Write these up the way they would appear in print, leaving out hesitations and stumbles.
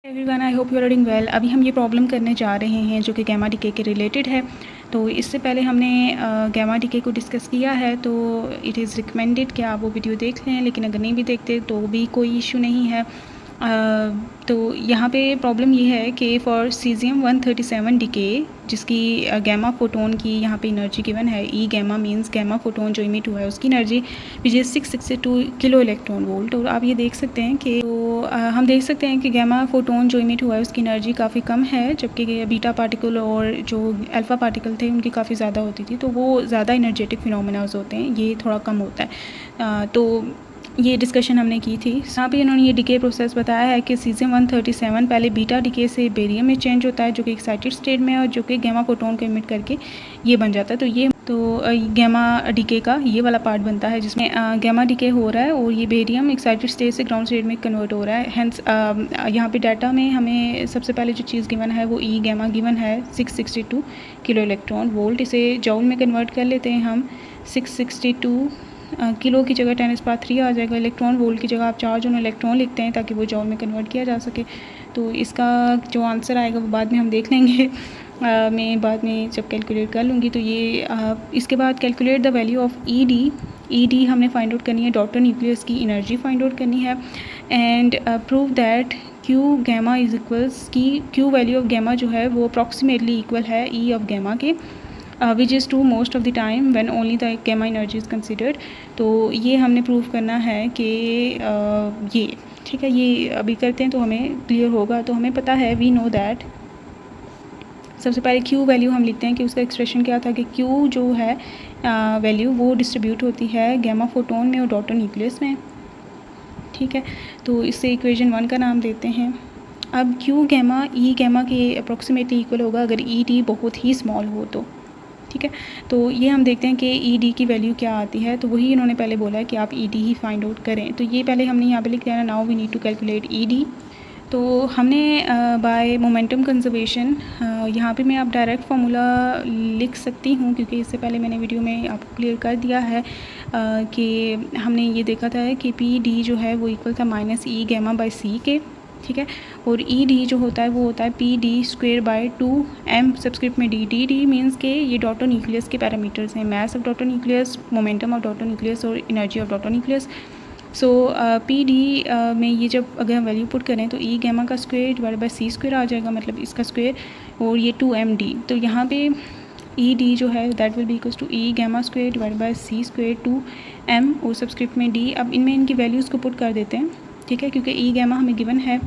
Everyone, I hope you are doing well. अभी हम ये प्रॉब्लम करने जा रहे हैं जो कि गैमा डीके के रिलेटेड है। तो इससे पहले हमने गैमा डीके को डिस्कस किया है, तो इट इज़ रिकमेंडेड कि आप वो वीडियो देख लें, लेकिन अगर नहीं भी देखते तो भी कोई इशू नहीं है। तो यहाँ पे प्रॉब्लम ये है कि फॉर सीजियम 137 डीके, जिसकी गैमा फोटोन की यहाँ पे एनर्जी गिवन है, ई गैमा मींस गैमा फोटोन जो इमिट हुआ है उसकी energy which is 662 kilo electron volt. और आप ये देख सकते हैं कि हम देख सकते हैं कि गैमा फोटोन जो इमिट हुआ है उसकी एनर्जी काफ़ी कम है, जबकि बीटा पार्टिकल और जो अल्फ़ा पार्टिकल थे उनकी काफ़ी ज़्यादा होती थी। तो वो ज़्यादा इनर्जेटिक फिनोमेनाज होते हैं, ये थोड़ा कम होता है। तो ये डिस्कशन हमने की थी। यहाँ पे इन्होंने ये डीके प्रोसेस बताया है कि सीजियम 137 पहले बीटा डीके से बेरियम में चेंज होता है, जो कि एक्साइटेड स्टेट में है, और जो कि गैमा फोटोन को इमिट करके ये बन जाता है। तो गैमा डीके का ये वाला पार्ट बनता है जिसमें गैमा डीके हो रहा है और ये बेरियम एक्साइटेड स्टेट से ग्राउंड स्टेट में कन्वर्ट हो रहा है। हैंस यहाँ पे डाटा में हमें सबसे पहले जो चीज़ गिवन है वो ई गैमा गिवन है 662 किलो इलेक्ट्रॉन वोल्ट। इसे जॉउल में कन्वर्ट कर लेते हैं हम। 662 किलो की जगह 10⁻³ आ जाएगा। इलेक्ट्रॉन वोल्ट की जगह आप चार्ज ऑन इलेक्ट्रॉन लिखते हैं ताकि वो जॉउल में कन्वर्ट किया जा सके। तो इसका जो आंसर आएगा वो बाद में हम देख लेंगे। मैं बाद में जब कैलकुलेट कर लूँगी तो ये इसके बाद calculate the value of E D हमने फाइंड आउट करनी है, डॉटर न्यूक्लियस की एनर्जी फाइंड आउट करनी है। And prove that Q gamma is equals की क्यू वैल्यू ऑफ गैमा जो है वो अप्रॉक्सीमेटली इक्वल है ई ऑफ गैमा के, which is true most of the time when only the gamma energy is considered. तो ये हमने प्रूव करना है कि ये ठीक है। ये अभी करते हैं तो हमें क्लियर होगा। तो हमें पता है, वी नो दैट, सबसे पहले क्यू वैल्यू हम लिखते हैं कि उसका एक्सप्रेशन क्या था कि क्यू जो है वैल्यू वो डिस्ट्रीब्यूट होती है गैमा फोटोन में और डॉटर न्यूक्लियस में। ठीक है, तो इससे इक्वेशन 1 का नाम देते हैं। अब क्यू गैमा ई गैमा के अप्रॉक्सीमेटली इक्वल होगा अगर ई डी बहुत ही स्मॉल हो तो। ठीक है, तो ये हम देखते हैं कि ई डी की वैल्यू क्या आती है। तो वही इन्होंने पहले बोला है कि आप ई डी ही फाइंड आउट करें। तो ये पहले हमने यहाँ पे लिख लिया, now we need to calculate E D. तो हमने बाय मोमेंटम कंजर्वेशन, यहाँ पे मैं आप डायरेक्ट फार्मूला लिख सकती हूँ क्योंकि इससे पहले मैंने वीडियो में आपको क्लियर कर दिया है कि हमने ये देखा था कि पी डी जो है वो इक्वल था माइनस ई गैमा बाई सी के। ठीक है, और ई डी जो होता है वो होता है P D square by 2m subscript में डी। डी मीन्स के ये डॉटर न्यूक्लियस के पैरामीटर्स हैं, mass of daughter nucleus, momentum of daughter nucleus और energy of daughter nucleus. So P D में ये जब अगर हम वैल्यू पुट करें तो ई गैमा का square divide by C square आ जाएगा, मतलब इसका स्क्वेयर, और ये 2md। तो यहाँ पे ई डी जो है that will be equals to E gamma square divide by C square 2m और सबस्क्रिप्ट में डी। अब इनमें इनकी वैल्यूज़ को पुट कर देते हैं। ठीक है, क्योंकि ई गैमा हमें गिवन है,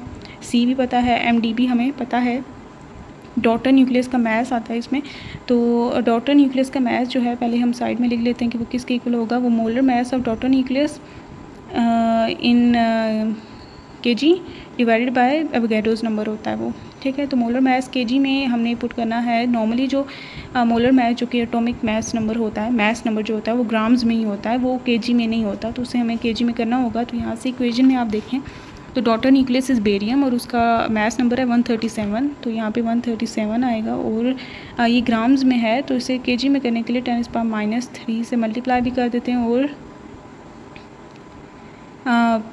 सी भी पता है, एम डी भी हमें पता है, डॉटर न्यूक्लियस का मैस आता है इसमें। तो डॉटर न्यूक्लियस का मैस जो है पहले हम साइड में लिख लेते हैं कि वो किसके इक्वल होगा। वो molar mass of daughter nucleus in kg divided by Avogadro's number होता है वो। ठीक है, तो मोलर मैस kg में हमने पुट करना है। नॉर्मली जो मोलर मैस जो कि एटॉमिक मैस नंबर होता है, मैस नंबर जो होता है वो ग्राम्स में ही होता है, वो kg में नहीं होता, तो उसे हमें kg में करना होगा। तो यहाँ से इक्वेशन में आप देखें तो डॉटर न्यूक्लियस इज़ बेरियम और उसका मैस नंबर है 137। तो यहाँ पे 137 आएगा और ये ग्राम्स में है, तो इसे kg में करने के लिए 10⁻³ से मल्टीप्लाई भी कर देते हैं और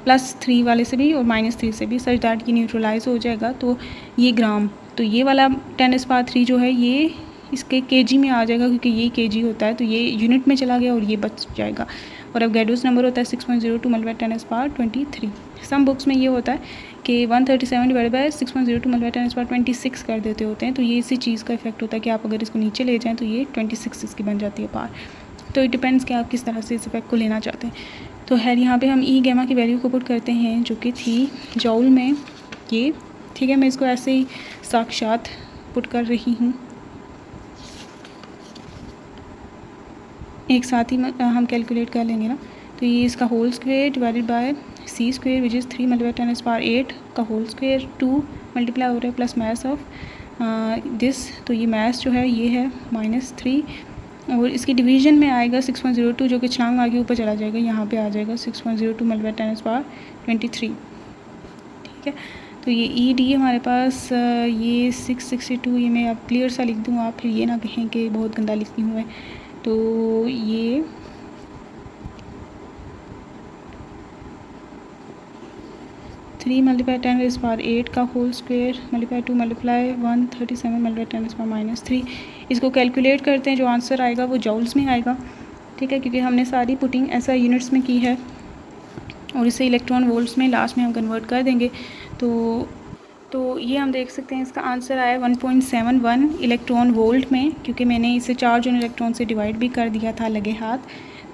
+3 वाले से भी और -3 से भी, सच दैट ये न्यूट्रलाइज हो जाएगा। तो ये ग्राम, तो ये वाला 10⁻³ जो है ये इसके kg में आ जाएगा क्योंकि ये kg होता है, तो ये यूनिट में चला गया और ये बच जाएगा। और एवोगैड्रोस नंबर होता है 6.02 × 10⁻23। सम बुक्स में ये होता है कि 137 डिवाइड बाय 6.02 × 10⁻26 कर देते होते हैं। तो ये इसी चीज़ का इफेक्ट होता है कि आप अगर इसको नीचे ले जाएँ तो ये 26 इसकी बन जाती है पार। तो इट डिपेंड्स कि आप किस तरह से इस इफेक्ट को लेना चाहते हैं। तो है यहाँ पे हम ई गैमा की वैल्यू को पुट करते हैं जो कि थी जॉउल में ये। ठीक है, मैं इसको ऐसे ही साक्षात पुट कर रही हूँ, एक साथ ही हम कैलकुलेट कर लेंगे ना। तो ये इसका whole square divided by C square which is 3 × 10⁸ का होल स्क्वेयर 2 मल्टीप्लाई हो रहा है प्लस मैस ऑफ दिस। तो ये मैस जो है ये है -3 और इसकी डिवीजन में आएगा 6.02 जो कि छलांग आगे ऊपर चला जाएगा, यहाँ पे आ जाएगा 6.02 × 10⁻23। ठीक है, तो ये ई डी हमारे पास ये 662, ये मैं अब क्लियर सा लिख दूँ, आप फिर ये ना कहें कि बहुत गंदा लिखती हूँ मैं। तो ये 3 मल्टीप्लाई 10 रेज़ पावर 8 का whole square multiply 2 multiply 137 multiply 10 raise power -3। इसको कैलकुलेट करते हैं, जो आंसर आएगा वो जॉल्स में आएगा, ठीक है, क्योंकि हमने सारी पुटिंग ऐसा यूनिट्स में की है और इसे इलेक्ट्रॉन वोल्ट्स में लास्ट में हम कन्वर्ट कर देंगे। तो ये हम देख सकते हैं इसका आंसर आया 1.71 इलेक्ट्रॉन वोल्ट में, क्योंकि मैंने इसे चार्ज ऑन इलेक्ट्रॉन से डिवाइड भी कर दिया था लगे हाथ।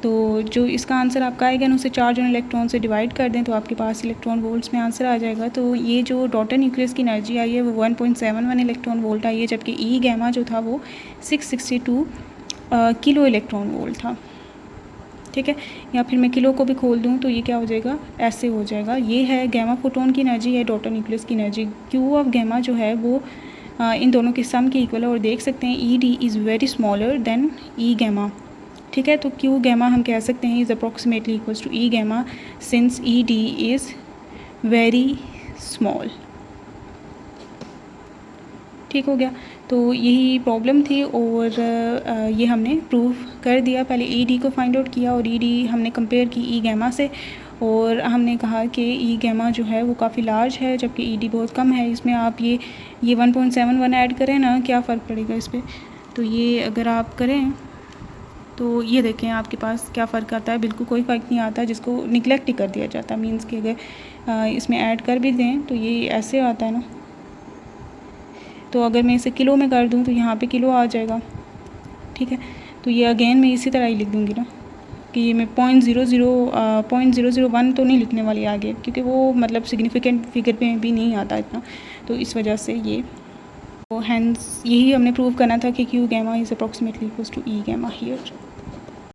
तो जो इसका आंसर आपका आएगा ना, उसे चार्ज ऑन इलेक्ट्रॉन से डिवाइड कर दें तो आपके पास इलेक्ट्रॉन वोल्ट्स में आंसर आ जाएगा। तो ये जो डॉटर न्यूक्लियस की एनर्जी आई है वो 1.71 इलेक्ट्रॉन वोल्ट आई है, जबकि ई गैमा जो था वो 662 किलो इलेक्ट्रॉन वोल्ट था, ठीक है। या फिर मैं किलो को भी खोल दूँ तो ये क्या हो जाएगा, ऐसे हो जाएगा। ये है गैमा फोटोन की एनर्जी, है डॉटर न्यूक्लियस की एनर्जी। क्यू ऑफ गैमा जो है वो इन दोनों के सम के इक्वल है, और देख सकते हैं E D is very smaller than E gamma, ठीक है। तो क्यू गैमा हम कह सकते हैं is approximately equals to E gamma since E D is very small, ठीक हो गया। तो यही प्रॉब्लम थी और ये हमने प्रूव कर दिया। पहले ई डी को फाइंड आउट किया और ई डी हमने कंपेयर की ई गैमा से, और हमने कहा कि ई गैमा जो है वो काफ़ी लार्ज है जबकि ई डी बहुत कम है। इसमें आप ये 1.71 ऐड करें ना, क्या फ़र्क पड़ेगा इस पर। तो ये अगर आप करें तो ये देखें आपके पास क्या फ़र्क आता है, बिल्कुल कोई फ़र्क नहीं आता, जिसको निगलेक्ट ही कर दिया जाता। मीन्स कि अगर इसमें ऐड कर भी दें तो ये ऐसे आता है ना। तो अगर मैं इसे किलो में कर दूं तो यहाँ पे किलो आ जाएगा, ठीक है। तो ये अगेन मैं इसी तरह ही लिख दूँगी ना कि ये मैं 0.001 तो नहीं लिखने वाली आगे, क्योंकि वो मतलब सिग्निफिकेंट फिगर पे भी नहीं आता इतना। तो इस वजह से ये तो हैंस यही हमने प्रूव करना था कि Q gamma is approximately equals to E gamma here.